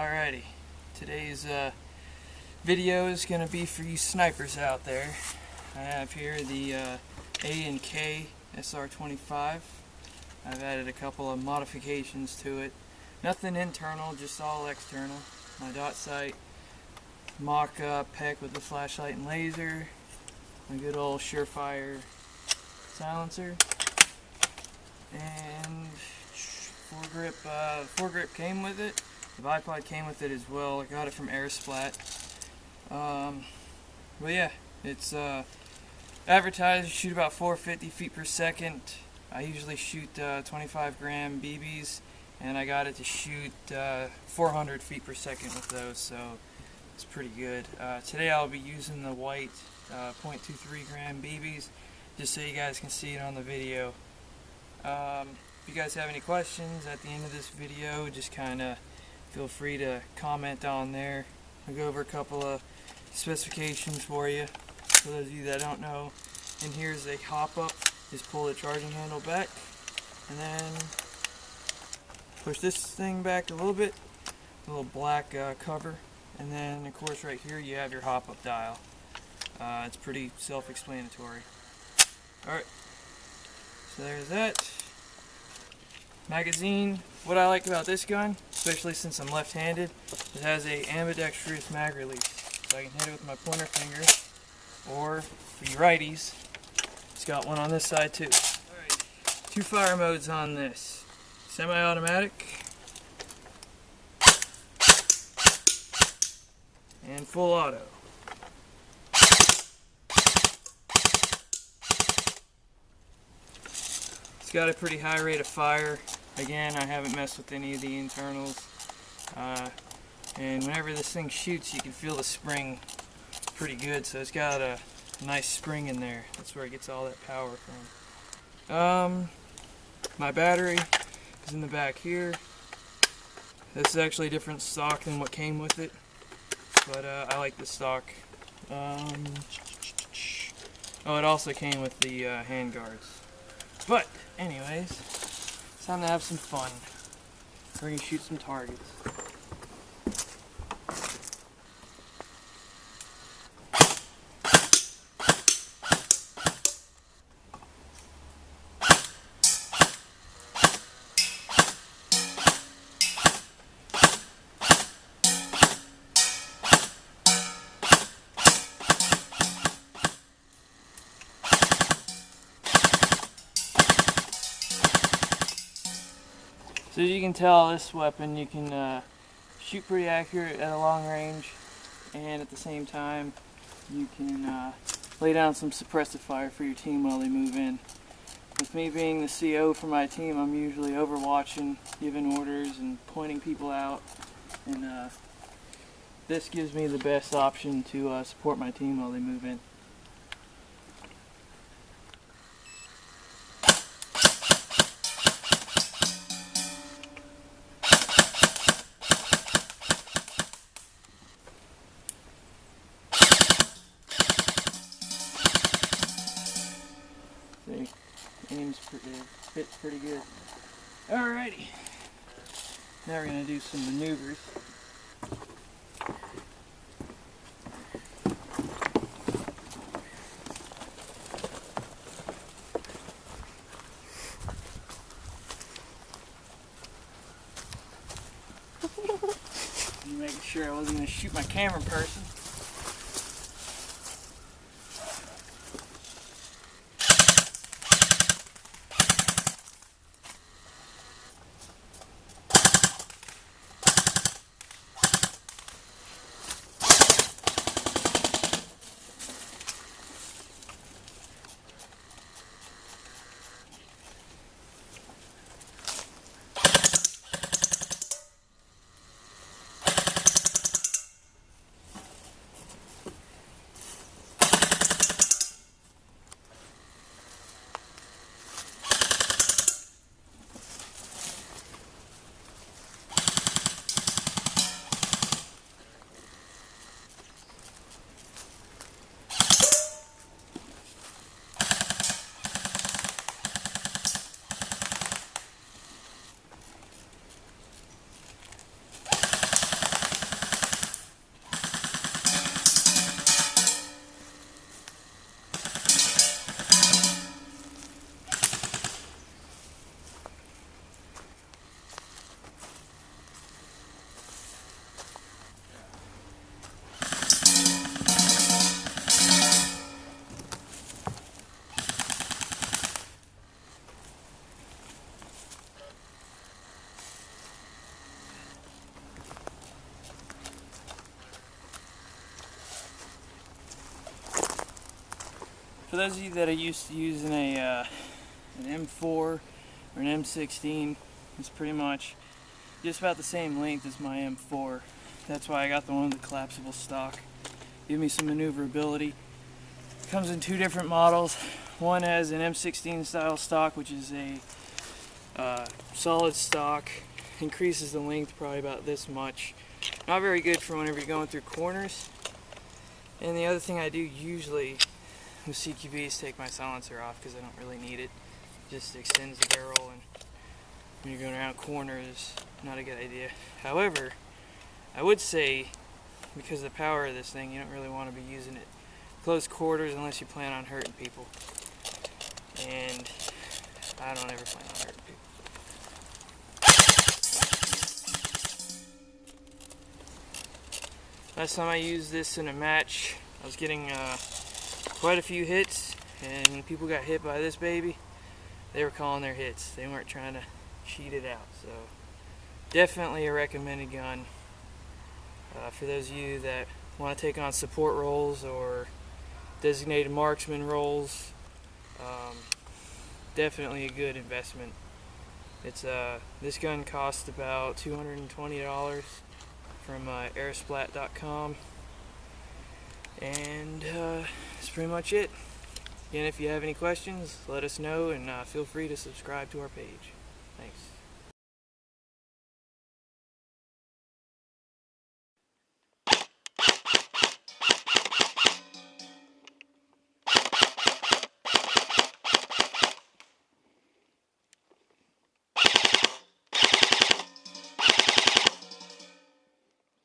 Alrighty, today's video is going to be for you snipers out there. I have here the A&K SR25. I've added a couple of modifications to it. Nothing internal, just all external. My dot sight, mock-up PEC with the flashlight and laser, a good old Surefire silencer, and foregrip came with it. The bipod came with it as well. I got it from Airsplat. But yeah, it's advertised to shoot about 450 feet per second. I usually shoot 25 gram BBs, and I got it to shoot 400 feet per second with those, so it's pretty good. Today I'll be using the white 0.23 gram BBs, just so you guys can see it on the video. If you guys have any questions at the end of this video, just kind of feel free to comment on there. I'll go over a couple of specifications for you, for those of you that don't know. And here's a hop-up. Just pull the charging handle back, and then push this thing back a little bit, a little black cover, and then of course right here you have your hop-up dial. It's pretty self-explanatory. Alright, so there's that. Magazine. What I like about this gun, especially since I'm left-handed, it has a ambidextrous mag release, so I can hit it with my pointer finger, or for you righties, it's got one on this side too. Alright, two fire modes on this: semi-automatic and full auto. It's got a pretty high rate of fire. Again, I haven't messed with any of the internals, and whenever this thing shoots you can feel the spring pretty good, so it's got a nice spring in there. That's where it gets all that power from. My battery is in the back here. This is actually a different stock than what came with it, but I like the stock. Oh, it also came with the hand guards. But anyways, it's time to have some fun. We're going to shoot some targets. So as you can tell, this weapon you can shoot pretty accurate at a long range, and at the same time you can lay down some suppressive fire for your team while they move in. With me being the CO for my team, I'm usually overwatching, giving orders and pointing people out, and this gives me the best option to support my team while they move in. Fits pretty good. Alrighty, now we're going to do some maneuvers. Making sure I wasn't going to shoot my camera person. For those of you that are used to using an M4 or an M16, it's pretty much just about the same length as my M4. That's why I got the one with the collapsible stock. Give me some maneuverability. Comes in two different models. One has an M16 style stock, which is a solid stock. Increases the length probably about this much. Not very good for whenever you're going through corners. And the other thing I do usually with CQB is take my silencer off because I don't really need it. Just extends the barrel, and when you're going around corners, not a good idea. However, I would say because of the power of this thing, you don't really want to be using it close quarters unless you plan on hurting people. And I don't ever plan on hurting people. Last time I used this in a match, I was getting quite a few hits, and when people got hit by this baby, they were calling their hits. They weren't trying to cheat it out. So definitely a recommended gun for those of you that want to take on support roles or designated marksman roles. Definitely a good investment. It's this gun cost about $220 from airsplat.com, and that's pretty much it. Again, if you have any questions, let us know, and feel free to subscribe to our page. Thanks.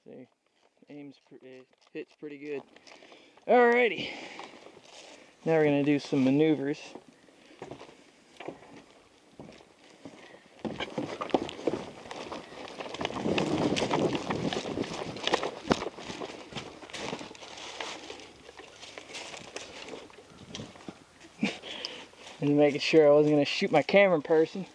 See, hits pretty good. Alrighty, now we're gonna do some maneuvers. And making sure I wasn't gonna shoot my camera person.